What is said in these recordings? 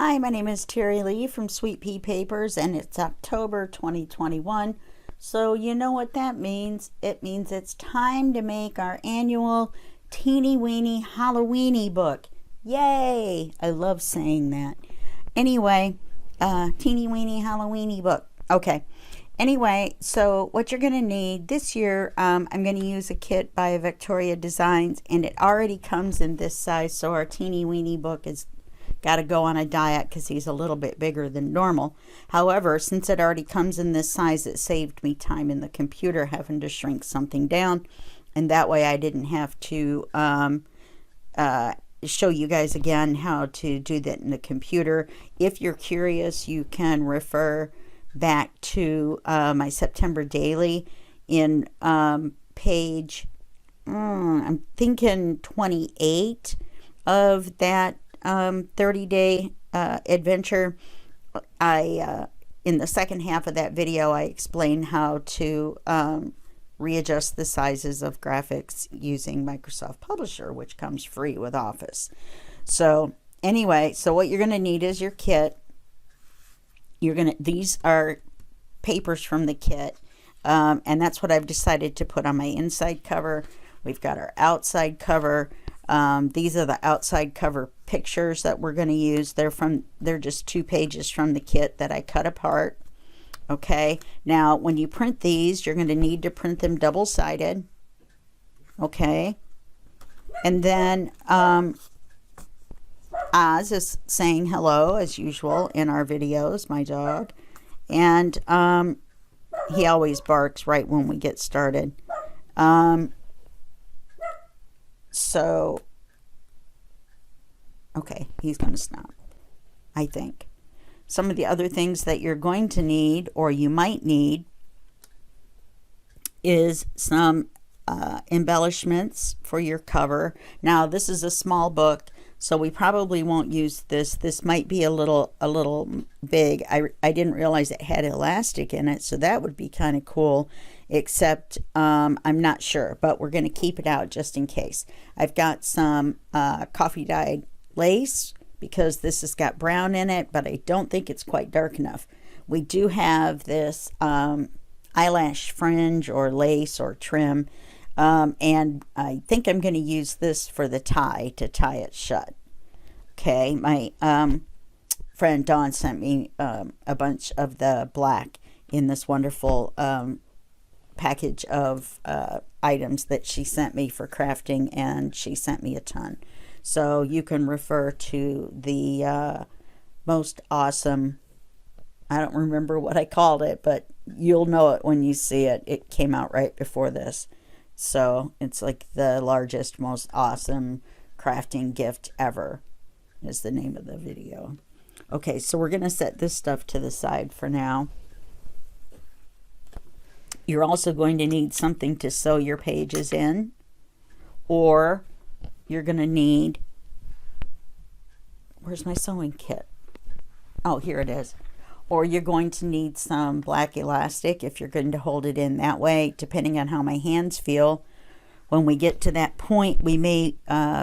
Hi, my name is Terry Lee from Sweet Pea Papers, and it's October 2021. So you know what that means. It means it's time to make our annual Teeny Weeny Halloweeny Book. Yay! I love saying that. Anyway, Teeny Weeny Halloweeny Book. Okay. Anyway, so what you're going to need this year, I'm going to use a kit by Vectoria Designs, and it already comes in this size, so our Teeny Weeny Book is got to go on a diet because he's a little bit bigger than normal. However, since it already comes in this size, it saved me time in the computer having to shrink something down, and that way I didn't have to show you guys again how to do that in the computer. If you're curious, you can refer back to my September daily in page I'm thinking 28 of that 30-day adventure. In the second half of that video, I explain how to readjust the sizes of graphics using Microsoft Publisher, which comes free with Office. So anyway, so what you're going to need is your kit. These are papers from the kit, and that's what I've decided to put on my inside cover. We've got our outside cover. These are the outside cover pictures that we're going to use. They're just 2 pages from the kit that I cut apart. Okay, now when you print these, you're going to need to print them double-sided. Okay, and then Oz is saying hello as usual in our videos, my dog, and he always barks right when we get started. So, okay, he's going to stop, I think. Some of the other things that you're going to need, or you might need, is some embellishments for your cover. Now, this is a small book, so we probably won't use this. This might be a little big. I didn't realize it had elastic in it, so that would be kind of cool. Except I'm not sure, but we're going to keep it out just in case. I've got some coffee dyed lace because this has got brown in it, but I don't think it's quite dark enough. We do have this eyelash fringe or lace or trim, and I think I'm going to use this for the tie, to tie it shut. Okay, my friend Dawn sent me a bunch of the black in this wonderful package of items that she sent me for crafting, and she sent me a ton. So you can refer to the most awesome, I don't remember what I called it, but you'll know it when you see it. It came out right before this. So it's like the largest, most awesome crafting gift ever is the name of the video. Okay, so we're going to set this stuff to the side for now. You're also going to need something to sew your pages in, or you're going to need, where's my sewing kit? Oh, here it is. Or you're going to need some black elastic if you're going to hold it in that way, depending on how my hands feel. When we get to that point, we may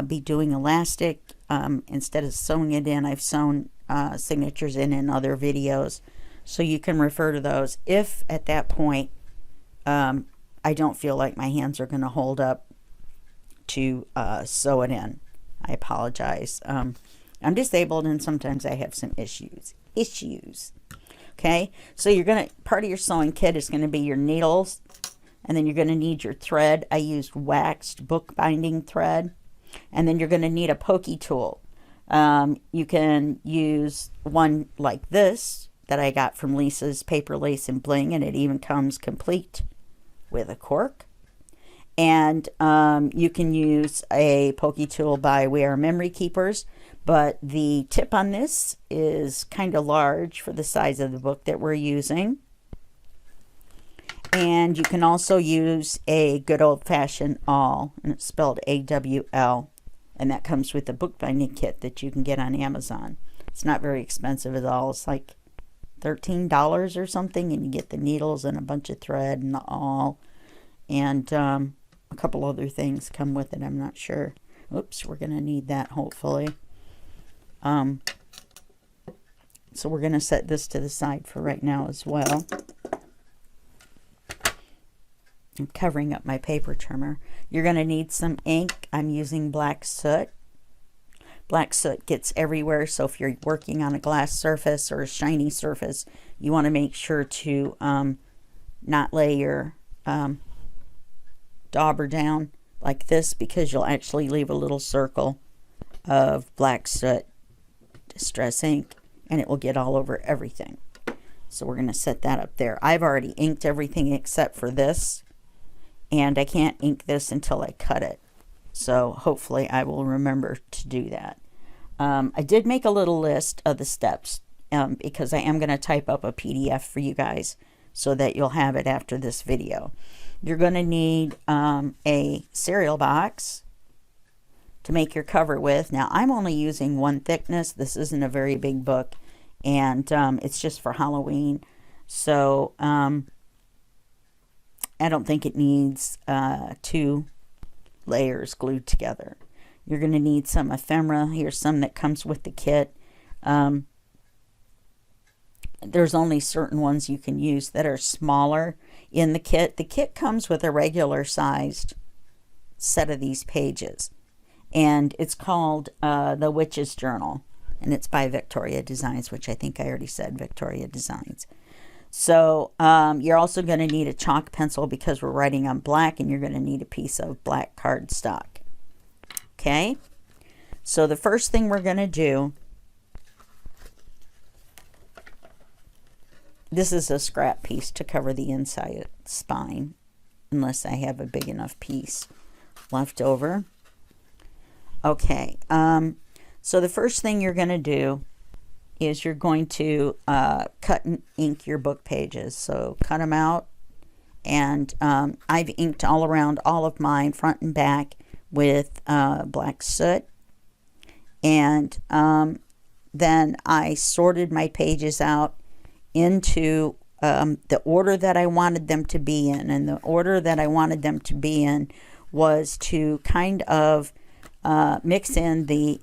be doing elastic. Instead of sewing it in, I've sewn signatures in other videos. So you can refer to those if at that point I don't feel like my hands are going to hold up to sew it in. I apologize. I'm disabled and sometimes I have some issues. Okay, so you're going to, part of your sewing kit is going to be your needles, and then you're going to need your thread. I used waxed bookbinding thread, and then you're going to need a Pokey tool. You can use one like this that I got from Lisa's Paper Lace and Bling, and it even comes complete with a cork. And you can use a Pokey tool by We Are Memory Keepers, but the tip on this is kind of large for the size of the book that we're using. And you can also use a good old-fashioned awl, and it's spelled A-W-L, and that comes with the bookbinding kit that you can get on Amazon. It's not very expensive at all. It's like $13 or something, and you get the needles and a bunch of thread and the awl, and a couple other things come with it. I'm not sure. Oops, we're going to need that hopefully. So we're going to set this to the side for right now as well. I'm covering up my paper trimmer. You're going to need some ink. I'm using black soot. Black soot gets everywhere, so if you're working on a glass surface or a shiny surface, you want to make sure to not lay your dauber down like this, because you'll actually leave a little circle of black soot distress ink, and it will get all over everything. So we're going to set that up there. I've already inked everything except for this, and I can't ink this until I cut it. So hopefully I will remember to do that. I did make a little list of the steps because I am going to type up a PDF for you guys so that you'll have it after this video. You're going to need a cereal box to make your cover with. Now I'm only using one thickness. This isn't a very big book, and it's just for Halloween. So I don't think it needs 2 layers glued together. You're going to need some ephemera. Here's some that comes with the kit. There's only certain ones you can use that are smaller in the kit. The kit comes with a regular sized set of these pages, and it's called The Witch's Journal, and it's by Vectoria Designs, which I think I already said, Vectoria Designs. So you're also going to need a chalk pencil because we're writing on black, and you're going to need a piece of black cardstock. Okay, so the first thing we're going to do, this is a scrap piece to cover the inside spine, unless I have a big enough piece left over. Okay, so the first thing you're going to do is you're going to cut and ink your book pages. So cut them out, and I've inked all around all of mine, front and back, with black soot. And then I sorted my pages out into the order that I wanted them to be in, and the order that I wanted them to be in was to kind of mix in the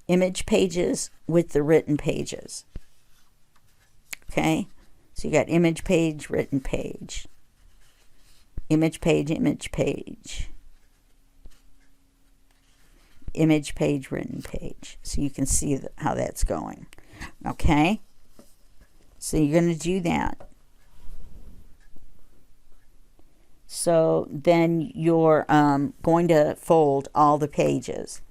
image pages with the written pages. Okay, so you got image page, written page, image page, image page, image page, written page. So you can see how that's going. Okay, so you're going to do that. So then you're going to fold all the pages.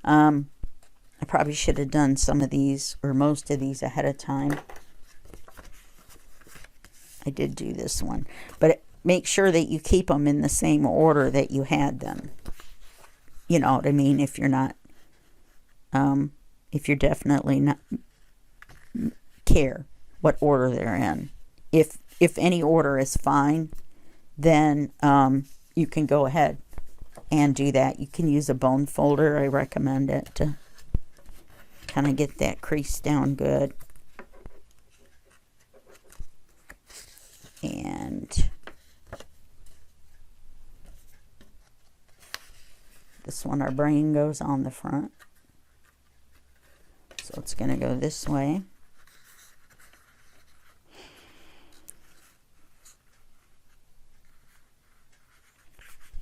I probably should have done some of these or most of these ahead of time. I did do this one, but make sure that you keep them in the same order that you had them. You know what I mean? If you're not, if you're definitely not care what order they're in. If any order is fine, then you can go ahead and do that. You can use a bone folder. I recommend it to kind of get that crease down good. And this one, our brain goes on the front. So it's going to go this way.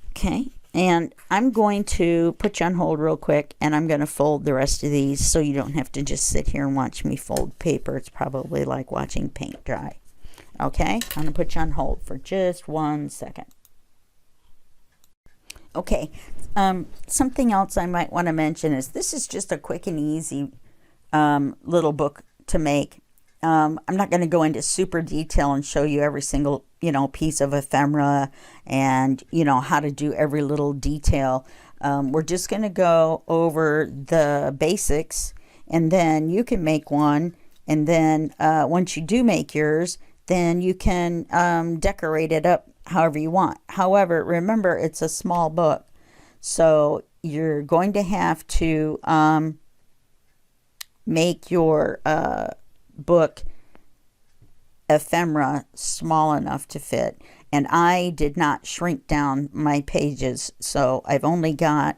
Okay, and I'm going to put you on hold real quick, and I'm going to fold the rest of these so you don't have to just sit here and watch me fold paper. It's probably like watching paint dry. Okay, I'm going to put you on hold for just 1 second. Okay, something else I might want to mention is this is just a quick and easy little book to make. I'm not going to go into super detail and show you every single, piece of ephemera and, how to do every little detail. We're just going to go over the basics, and then you can make one. And then once you do make yours, then you can decorate it up however you want. However, remember, it's a small book, so you're going to have to make your book ephemera small enough to fit. And I did not shrink down my pages, so I've only got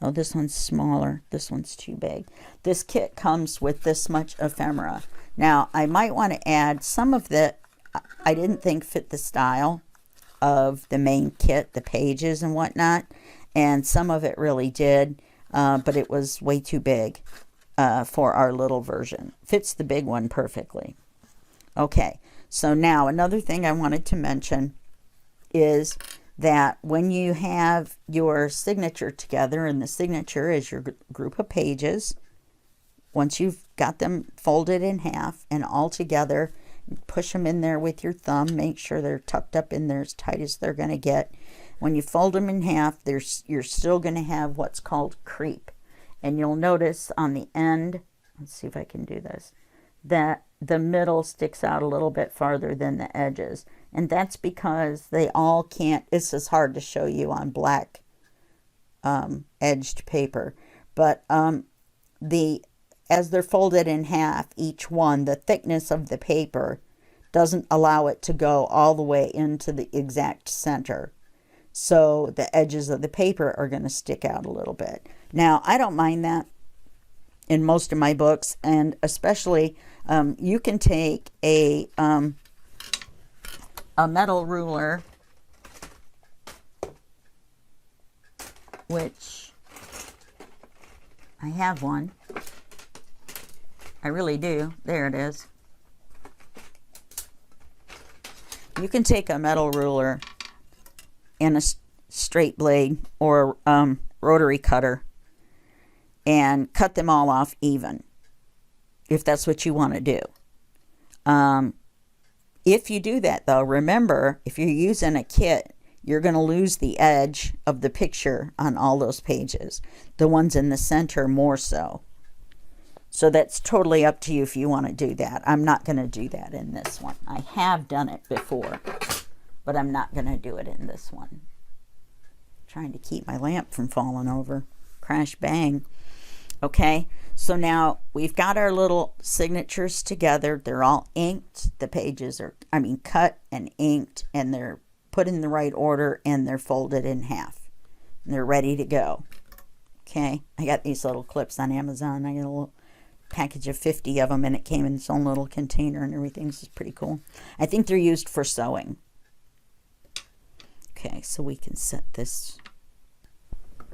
Oh, this one's smaller. This one's too big. This kit comes with this much ephemera. Now, I might want to add some of that I didn't think fit the style of the main kit, the pages and whatnot, and some of it really did, but it was way too big for our little version. Fits the big one perfectly. Okay, so now another thing I wanted to mention is that when you have your signature together, and the signature is your group of pages, once you've got them folded in half and all together, push them in there with your thumb. Make sure they're tucked up in there as tight as they're going to get. When you fold them in half, you're still going to have what's called creep. And you'll notice on the end, let's see if I can do this, that the middle sticks out a little bit farther than the edges. And that's because they all can't, this is hard to show you on black edged paper. But as they're folded in half, each one, the thickness of the paper doesn't allow it to go all the way into the exact center. So the edges of the paper are going to stick out a little bit. Now, I don't mind that in most of my books, and especially you can take a metal ruler, which I have one. I really do. There it is. You can take a metal ruler and a straight blade or rotary cutter and cut them all off even, if that's what you want to do. If you do that, though, remember, if you're using a kit, you're going to lose the edge of the picture on all those pages. The ones in the center more so. So that's totally up to you if you want to do that. I'm not going to do that in this one. I have done it before, but I'm not going to do it in this one. Trying to keep my lamp from falling over. Crash bang. Okay, so now we've got our little signatures together. They're all inked. The pages are, cut and inked, and they're put in the right order, and they're folded in half. And they're ready to go. Okay, I got these little clips on Amazon. I got a little package of 50 of them, and it came in its own little container and everything. This is pretty cool. I think they're used for sewing. Okay, so we can set this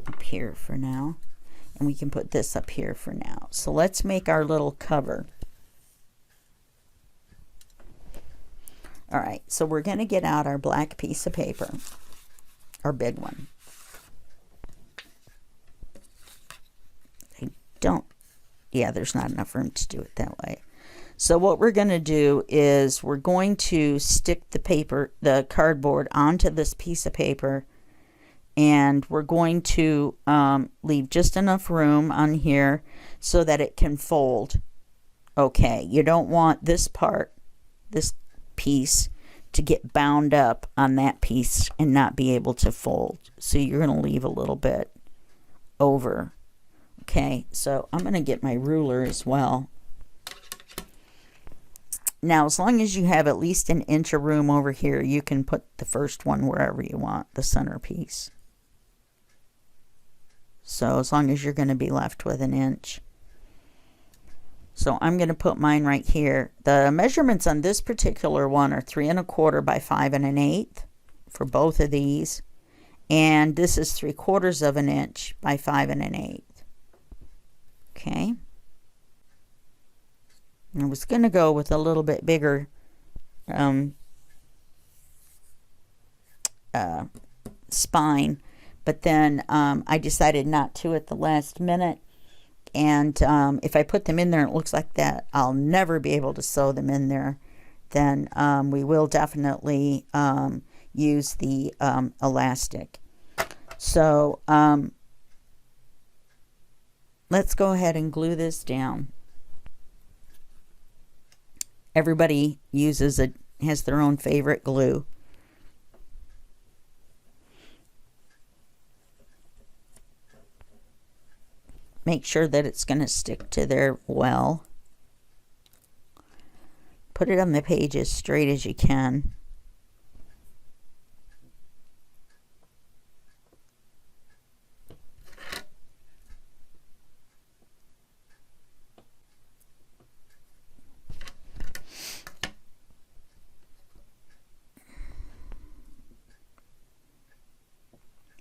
up here for now, and we can put this up here for now. So let's make our little cover. All right, so we're going to get out our black piece of paper, our big one. Yeah, there's not enough room to do it that way. So what we're going to do is we're going to stick the cardboard onto this piece of paper, and we're going to leave just enough room on here so that it can fold. Okay, you don't want this piece to get bound up on that piece and not be able to fold. So you're going to leave a little bit over. Okay, so I'm going to get my ruler as well. Now, as long as you have at least an inch of room over here, you can put the first one wherever you want, the centerpiece. So as long as you're going to be left with an inch. So I'm going to put mine right here. The measurements on this particular one are 3 1/4 by 5 1/8 for both of these. And this is 3/4 of an inch by 5 1/8. Okay. I was going to go with a little bit bigger spine, but then I decided not to at the last minute. And if I put them in there, it looks like that I'll never be able to sew them in there. Then we will definitely use the elastic. So let's go ahead and glue this down. Everybody has their own favorite glue. Make sure that it's going to stick to there well. Put it on the page as straight as you can.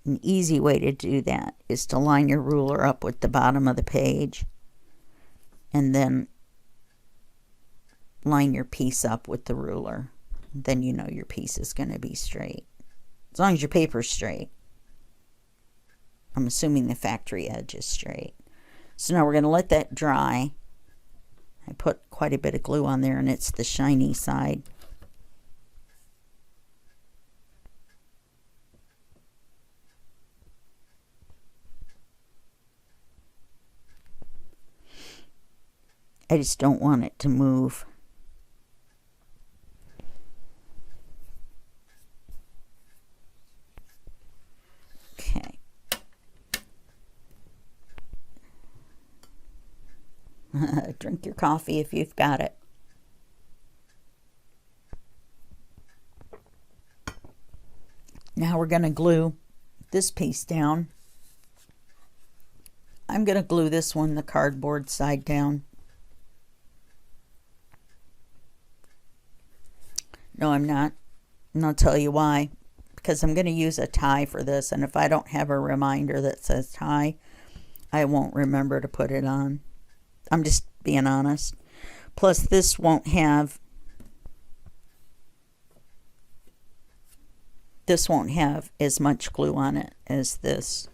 An easy way to do that is to line your ruler up with the bottom of the page and then line your piece up with the ruler. Then you know your piece is going to be straight. As long as your paper's straight. I'm assuming the factory edge is straight. So now we're going to let that dry. I put quite a bit of glue on there, and it's the shiny side. I just don't want it to move. Okay. Drink your coffee if you've got it. Now we're going to glue this piece down. I'm going to glue this one, the cardboard side down. No, I'm not. And I'll tell you why. Because I'm going to use a tie for this, and if I don't have a reminder that says tie, I won't remember to put it on. I'm just being honest. Plus, this won't have as much glue on it as this.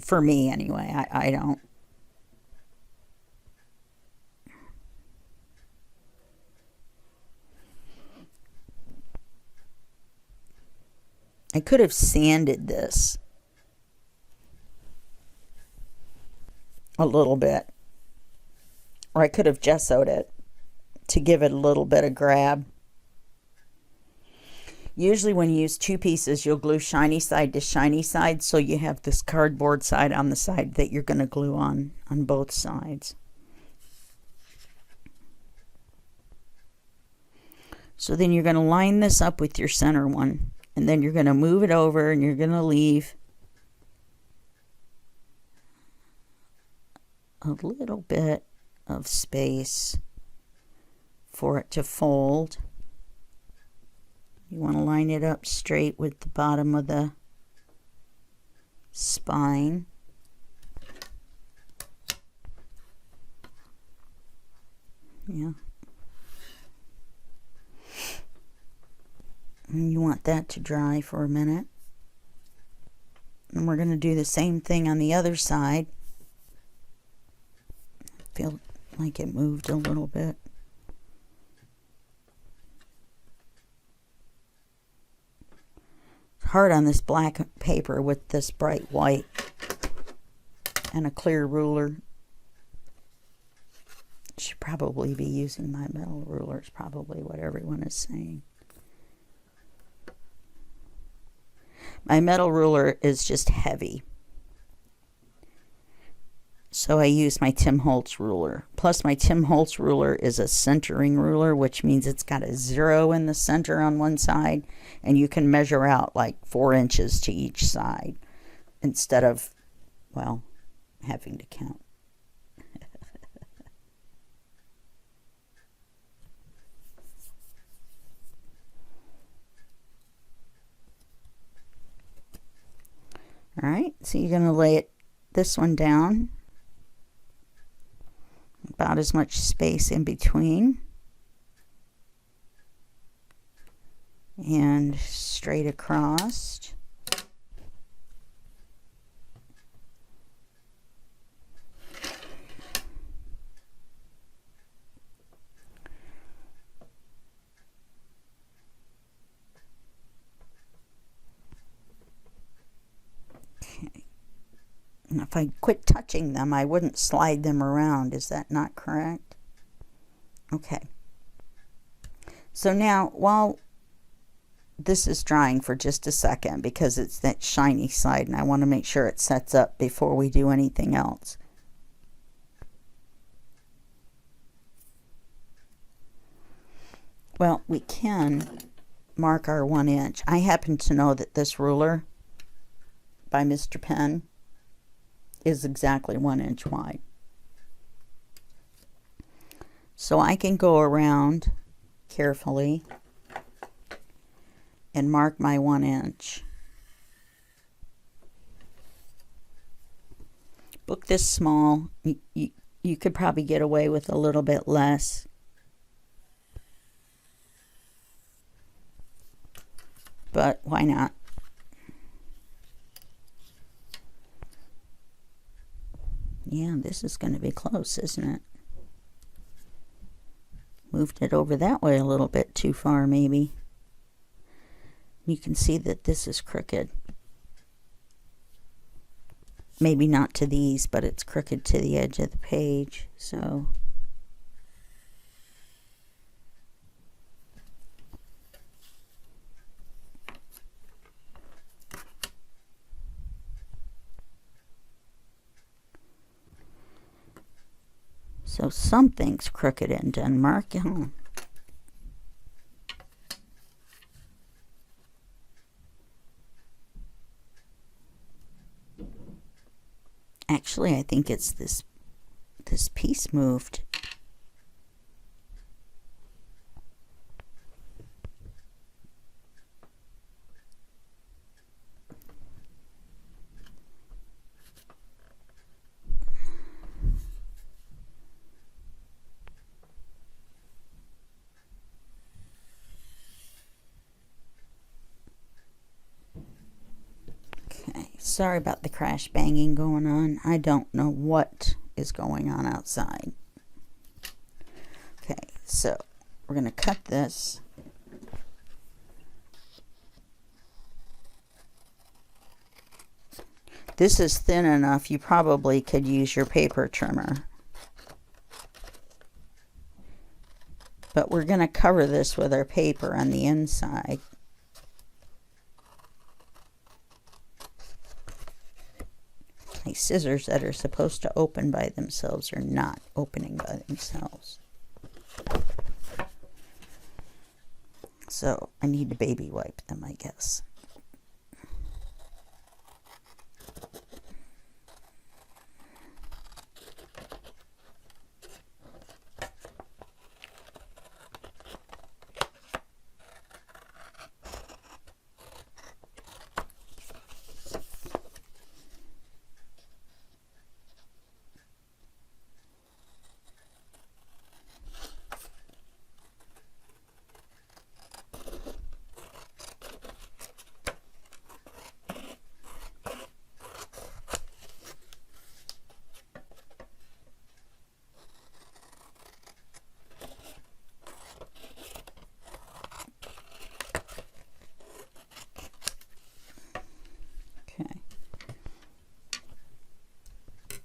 For me, anyway. I don't. I could have sanded this a little bit, or I could have gessoed it to give it a little bit of grab. Usually when you use two pieces, you'll glue shiny side to shiny side, so you have this cardboard side on the side that you're going to glue on both sides. So then you're going to line this up with your center one. And then you're going to move it over, and you're going to leave a little bit of space for it to fold. You want to line it up straight with the bottom of the spine. Yeah. And you want that to dry for a minute. And we're going to do the same thing on the other side. I feel like it moved a little bit. It's hard on this black paper with this bright white and a clear ruler. Should probably be using my metal ruler, is probably what everyone is saying. My metal ruler is just heavy. So I use my Tim Holtz ruler. Plus my Tim Holtz ruler is a centering ruler, which means it's got a 0 in the center on one side. And you can measure out like 4 inches to each side. Instead of, well, having to count. All right, so you're going to lay this one down. About as much space in between. And straight across. And if I quit touching them, I wouldn't slide them around. Is that not correct? Okay. So now, while this is drying for just a second, because it's that shiny side, and I want to make sure it sets up before we do anything else. Well, we can mark our 1 inch. I happen to know that this ruler by Mr. Penn is exactly 1 inch wide. So I can go around carefully and mark my 1 inch. Book this small, you could probably get away with a little bit less. But why not? Yeah, this is going to be close, isn't it? Moved it over that way a little bit too far, maybe. You can see that this is crooked. Maybe not to these, but it's crooked to the edge of the page, so. So something's crooked in Denmark. Huh? Actually, I think it's this piece moved. Sorry about the crash banging going on. I don't know what is going on outside. Okay, so we're going to cut this. This is thin enough you probably could use your paper trimmer. But we're going to cover this with our paper on the inside. My scissors that are supposed to open by themselves are not opening by themselves. So I need to baby wipe them, I guess.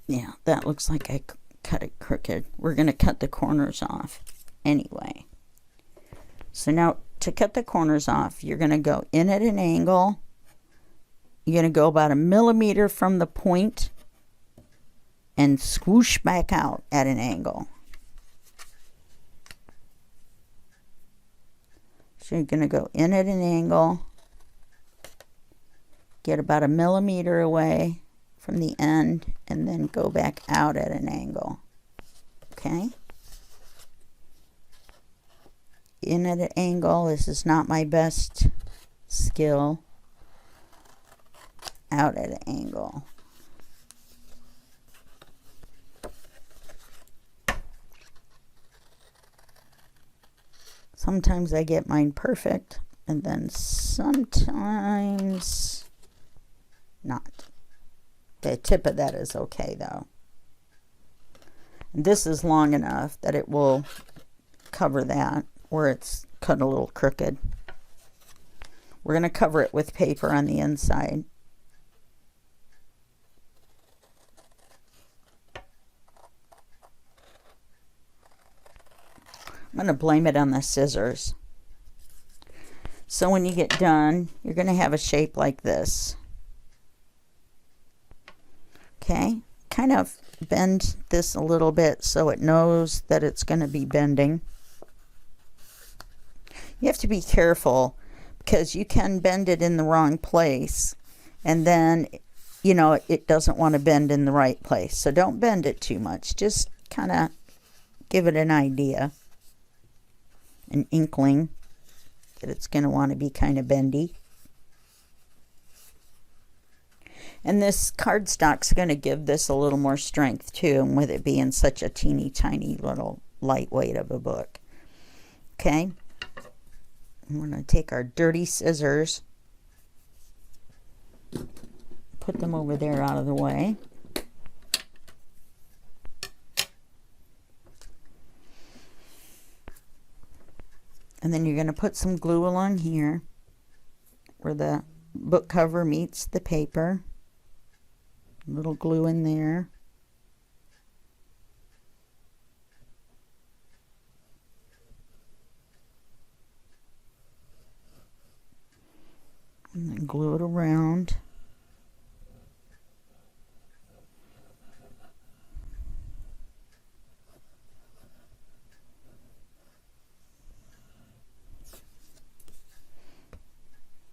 Yeah, that looks like I cut it crooked. We're going to cut the corners off anyway. So now to cut the corners off, you're going to go in at an angle. You're going to go about 1 millimeter from the point and swoosh back out at an angle. So you're going to go in at an angle, get about 1 millimeter away from the end, and then go back out at an angle. Okay? In at an angle. This is not my best skill. Out at an angle. Sometimes I get mine perfect, and then sometimes not. The tip of that is okay though. And this is long enough that it will cover that where it's cut a little crooked. We're going to cover it with paper on the inside. I'm going to blame it on the scissors. So when you get done, you're going to have a shape like this. Okay, kind of bend this a little bit so it knows that it's going to be bending. You have to be careful because you can bend it in the wrong place and then, you know, it doesn't want to bend in the right place. So don't bend it too much. Just kind of give it an idea, an inkling. that it's going to want to be kind of bendy. And this cardstock's going to give this a little more strength too, and with it being such a teeny tiny little lightweight of a book. Okay, I'm going to take our dirty scissors, put them over there out of the way. And then you're going to put some glue along here where the book cover meets the paper. A little glue in there. And then glue it around.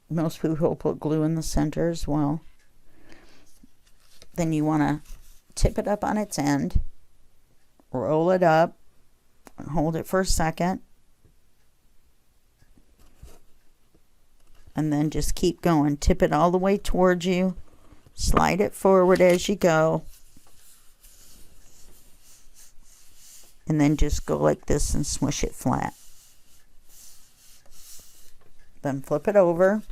Most people put glue in the center as well. Then you want to tip it up on its end, roll it up, and hold it for a second, and then just keep going. Tip it all the way towards you, slide it forward as you go, and then just go like this and smush it flat. Then flip it over.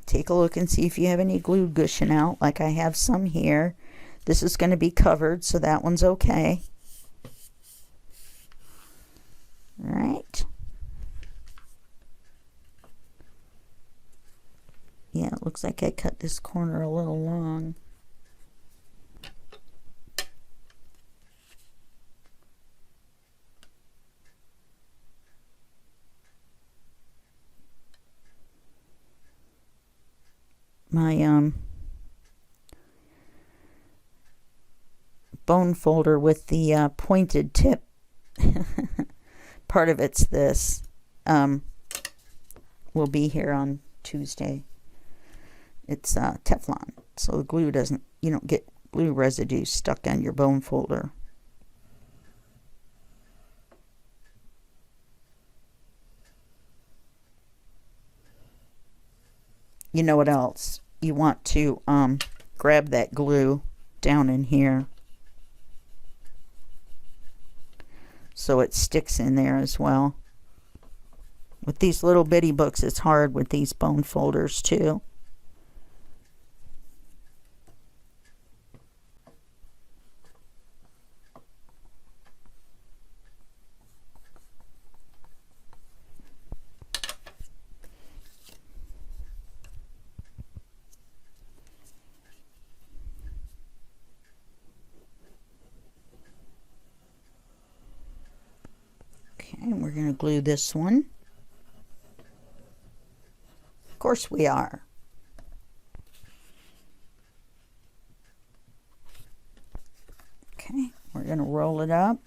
Take a look and see if you have any glue gushing out, like I have some here. This is going to be covered, so that one's okay. All right. Yeah, it looks like I cut this corner a little long. My bone folder with the pointed tip, part of it's this, will be here on Tuesday. It's Teflon, so the glue doesn't, you don't get glue residue stuck on your bone folder. You know what else? You want to grab that glue down in here so it sticks in there as well. With these little bitty books, it's hard with these bone folders too. And we're going to glue this one. Of course we are. Okay, we're going to roll it up.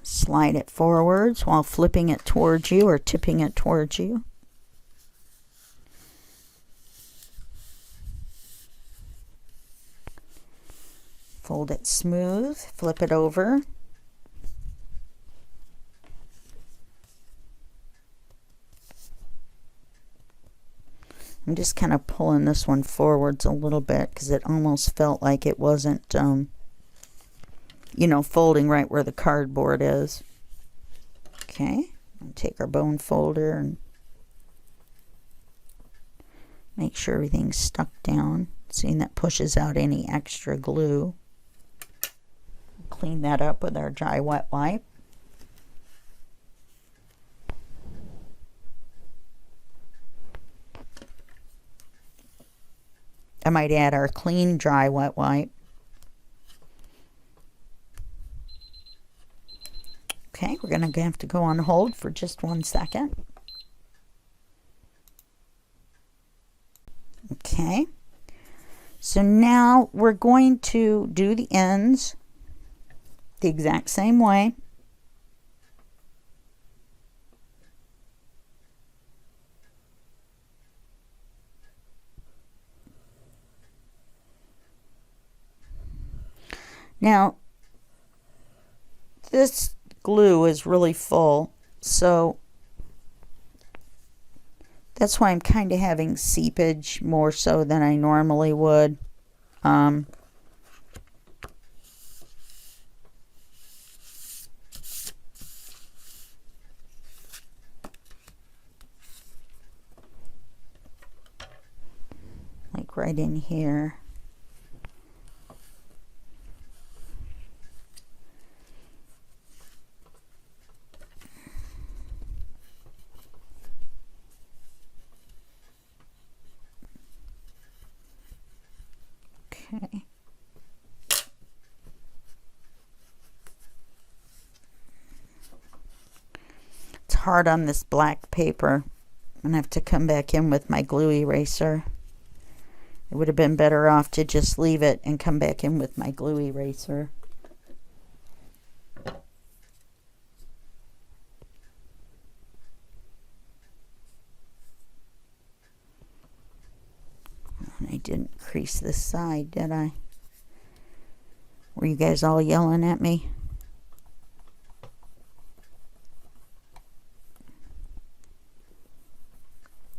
Slide it forwards while flipping it towards you or tipping it towards you. Fold it smooth, flip it over. I'm just kind of pulling this one forwards a little bit because it almost felt like it wasn't, you know, folding right where the cardboard is. Okay, I'll take our bone folder and make sure everything's stuck down. Seeing that pushes out any extra glue. Clean that up with our dry wet wipe. I might add our clean dry wet wipe. Okay, we're going to have to go on hold for just 1 second. Okay, so now we're going to do the ends the exact same way. Now, this glue is really full, so that's why I'm kind of having seepage more so than I normally would. Like right in here. Okay. It's hard on this black paper. I'm going to have to come back in with my glue eraser. It would have been better off to just leave it and come back in with my glue eraser. I didn't crease this side, did I? Were you guys all yelling at me?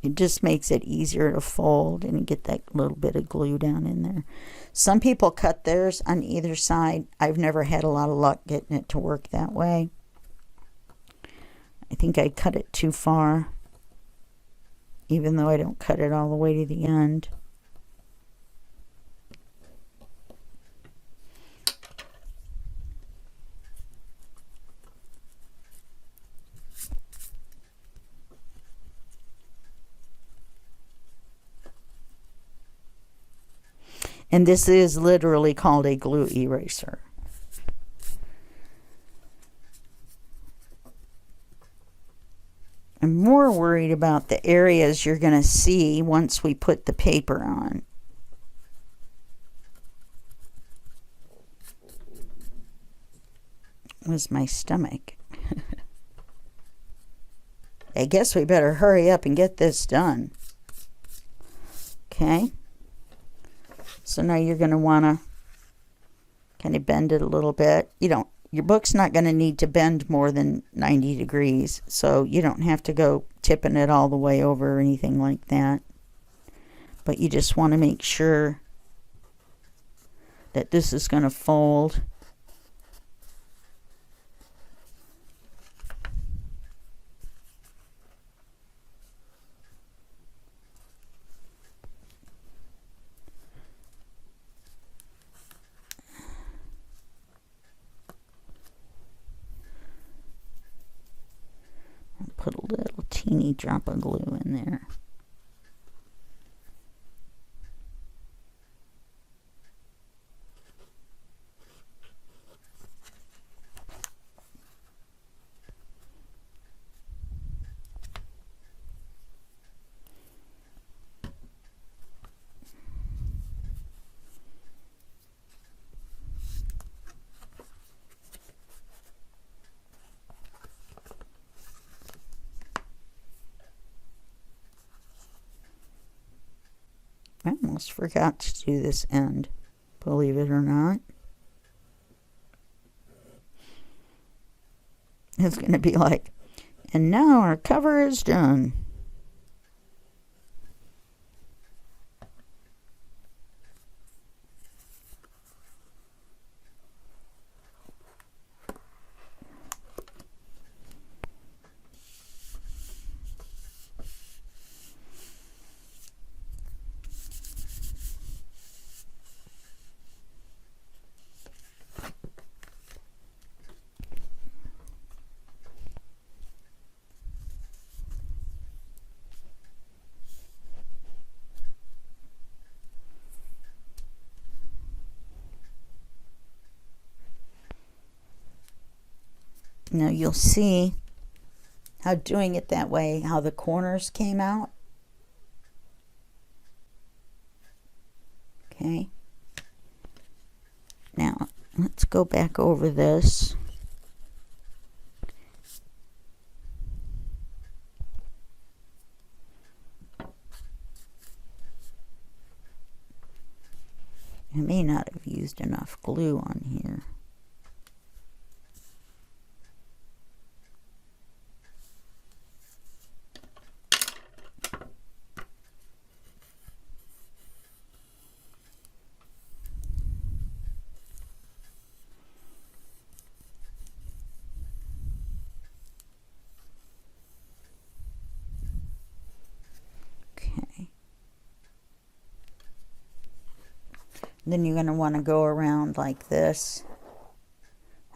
It just makes it easier to fold and get that little bit of glue down in there. Some people cut theirs on either side. I've never had a lot of luck getting it to work that way. I think I cut it too far, even though I don't cut it all the way to the end. And this is literally called a glue eraser. I'm more worried about the areas you're going to see once we put the paper on. Was my stomach. I guess we better hurry up and get this done. Okay. So now you're going to want to kind of bend it a little bit. Your book's not going to need to bend more than 90 degrees, so you don't have to go tipping it all the way over or anything like that. But you just want to make sure that this is going to fold. Put a little teeny drop of glue in there. I almost forgot to do this end, believe it or not. It's going to be like, and now our cover is done. Now you'll see how doing it that way, how the corners came out. Okay. Now let's go back over this. I may not have used enough glue on here. Then you're going to want to go around like this.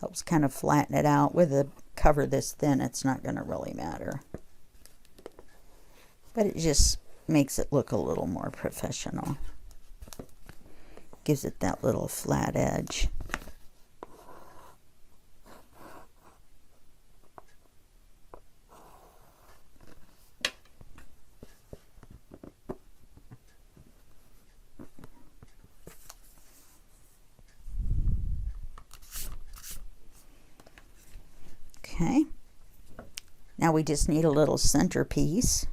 Helps kind of flatten it out. With a cover this thin, it's not going to really matter. But it just makes it look a little more professional. Gives it that little flat edge. Okay. Now we just need a little centerpiece.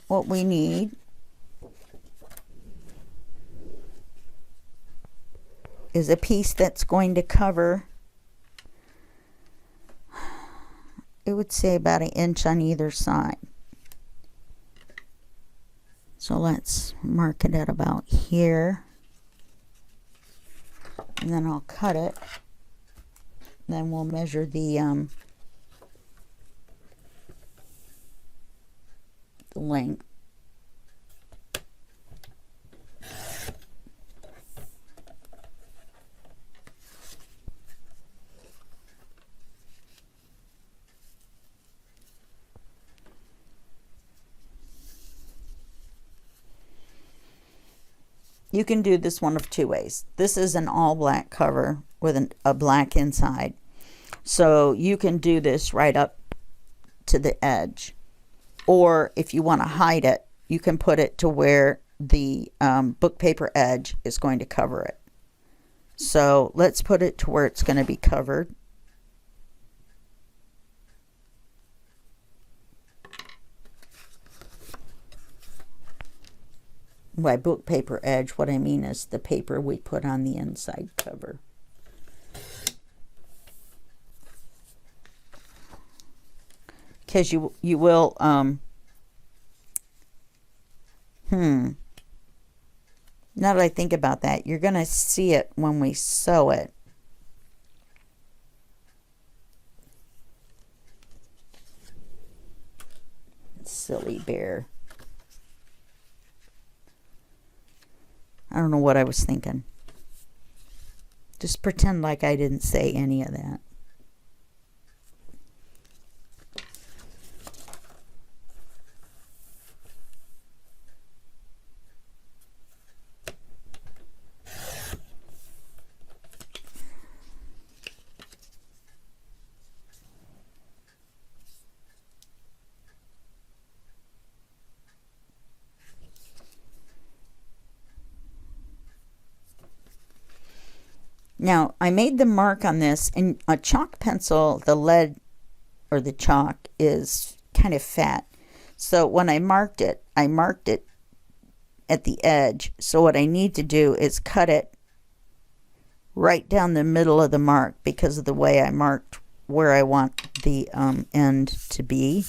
What we need is a piece that's going to cover, it would say about 1 inch on either side. So let's mark it at about here. And then I'll cut it. Then we'll measure the length. You can do this one of two ways. This is an all black cover with a black inside. So you can do this right up to the edge. Or if you want to hide it, you can put it to where the book paper edge is going to cover it. So let's put it to where it's going to be covered. By book paper edge, what I mean is the paper we put on the inside cover. Because you will, now that I think about that, you're going to see it when we sew it. Silly bear. I don't know what I was thinking. Just pretend like I didn't say any of that. Now, I made the mark on this, and a chalk pencil, the lead or the chalk is kind of fat. So when I marked it at the edge. So what I need to do is cut it right down the middle of the mark because of the way I marked where I want the end to be.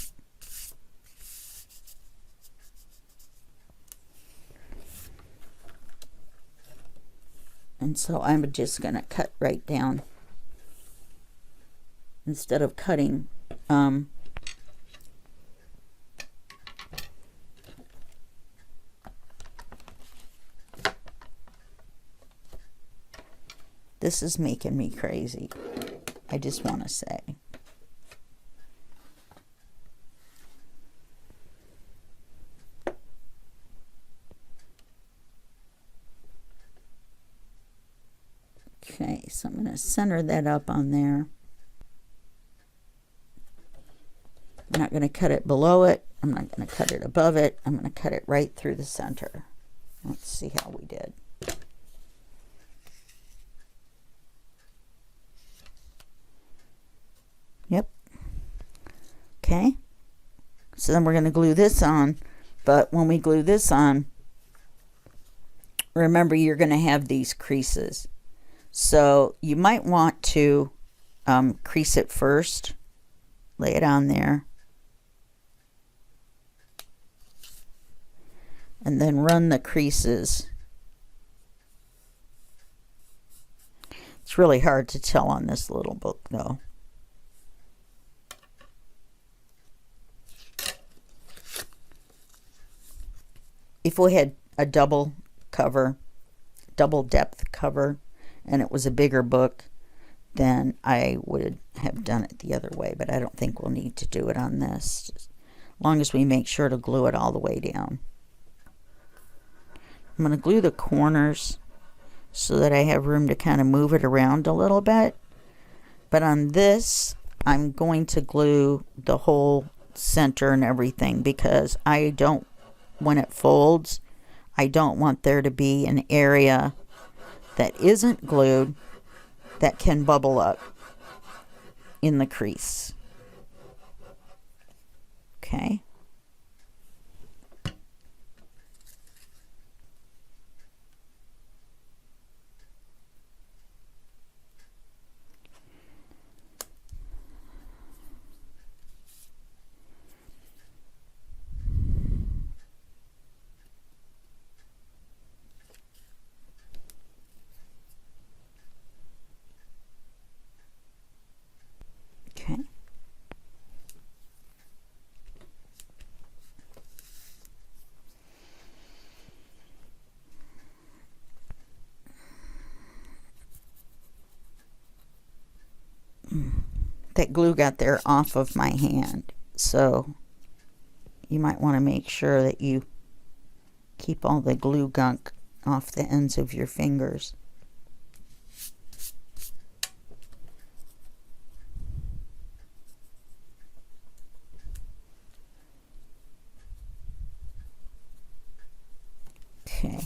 And so I'm just going to cut right down instead of cutting this is making me crazy, I just want to say. Okay, so I'm going to center that up on there. I'm not going to cut it below it. I'm not going to cut it above it. I'm going to cut it right through the center. Let's see how we did. Yep. Okay. So then we're going to glue this on. But when we glue this on, remember you're going to have these creases. So you might want to crease it first. Lay it on there. And then run the creases. It's really hard to tell on this little book though. if we had a double depth cover, and it was a bigger book, then I would have done it the other way, but I don't think we'll need to do it on this, as long as we make sure to glue it all the way down. I'm going to glue the corners so that I have room to kind of move it around a little bit. But on this, I'm going to glue the whole center and everything, because I don't, when it folds, I don't want there to be an area that isn't glued that can bubble up in the crease. Okay. Okay. That glue got there off of my hand, so you might want to make sure that you keep all the glue gunk off the ends of your fingers. Okay.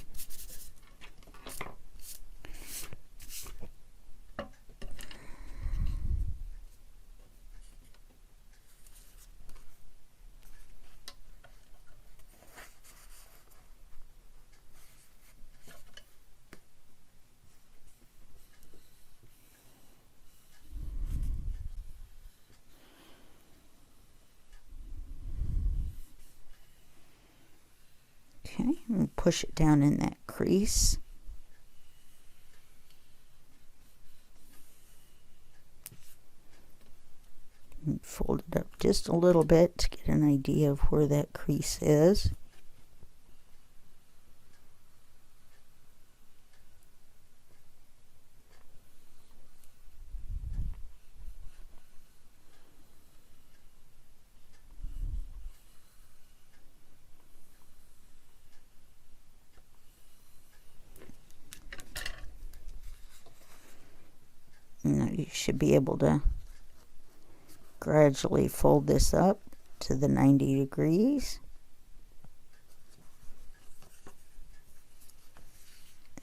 Okay, and push it down in that crease. And fold it up just a little bit to get an idea of where that crease is. Now you should be able to gradually fold this up to the 90 degrees.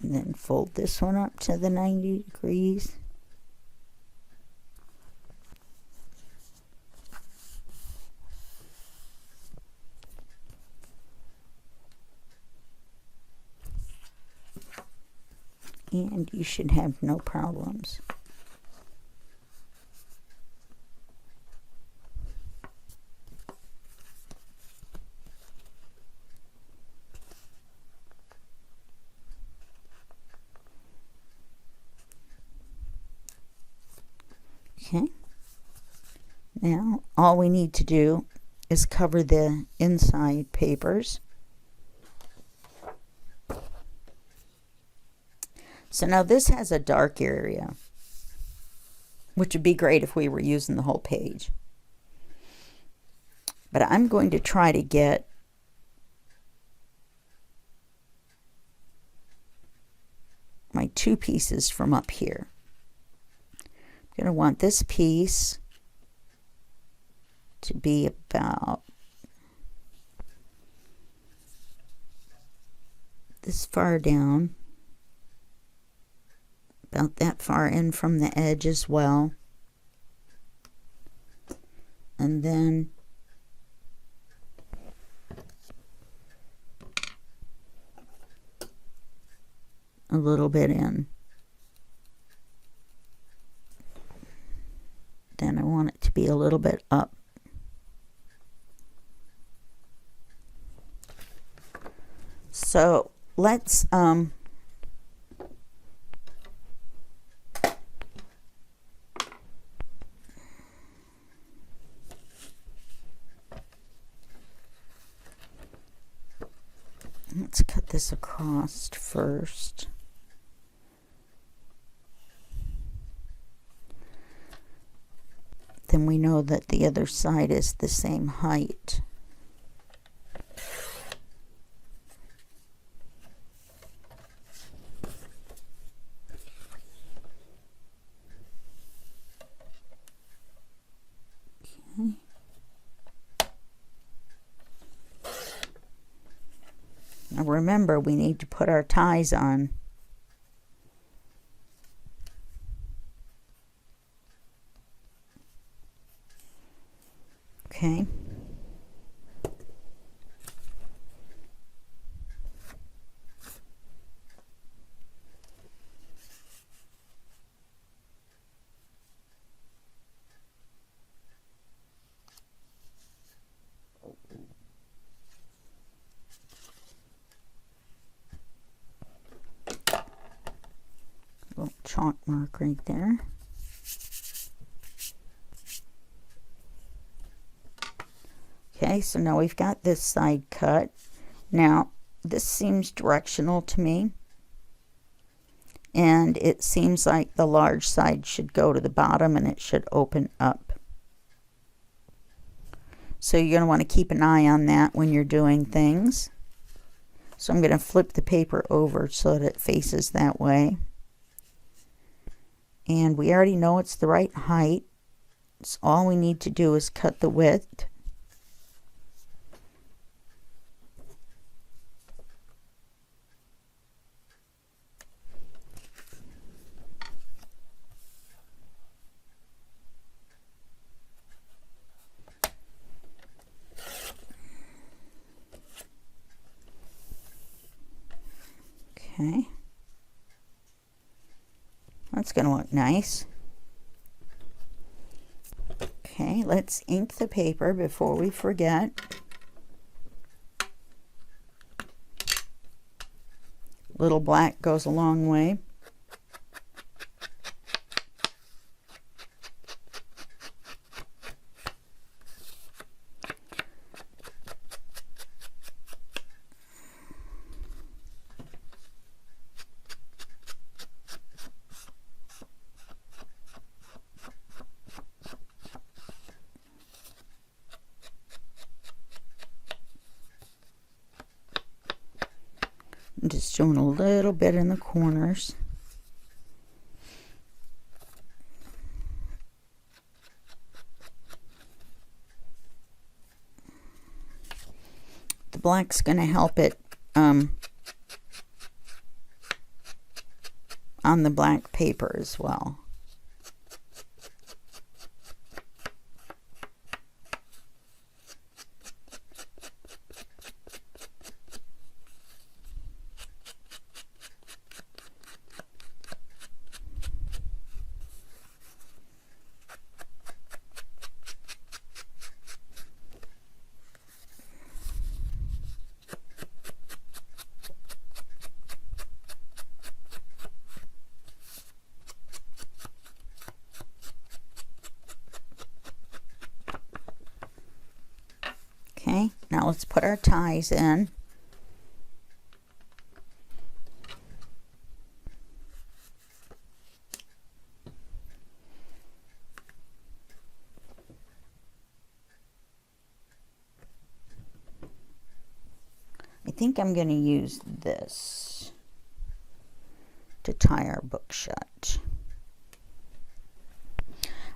And then fold this one up to the 90 degrees. And you should have no problems. Okay, now all we need to do is cover the inside papers. So now this has a dark area, which would be great if we were using the whole page. But I'm going to try to get my two pieces from up here. I'm going to want this piece to be about this far down, about that far in from the edge as well, and then a little bit in. Then I want it to be a little bit up. So let's this across first. Then we know that the other side is the same height. Okay. Now remember, we need to put our ties on. Okay. Little chalk mark right there. Okay, so now we've got this side cut. Now, this seems directional to me. And it seems like the large side should go to the bottom and it should open up. So you're going to want to keep an eye on that when you're doing things. So I'm going to flip the paper over so that it faces that way. And we already know it's the right height. So all we need to do is cut the width. Okay, that's going to look nice. Okay, let's ink the paper before we forget. Little black goes a long way. I'm just doing a little bit in the corners. The black's going to help it on the black paper as well. Okay, now let's put our ties in. I think I'm going to use this to tie our book shut.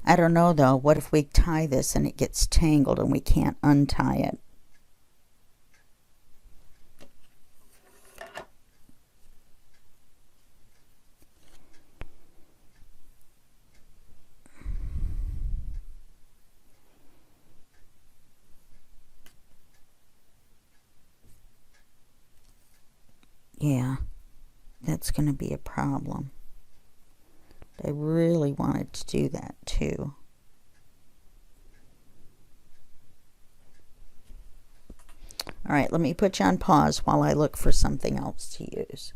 I don't know though, what if we tie this and it gets tangled and we can't untie it? Yeah, that's going to be a problem. I really wanted to do that too. All right, let me put you on pause while I look for something else to use.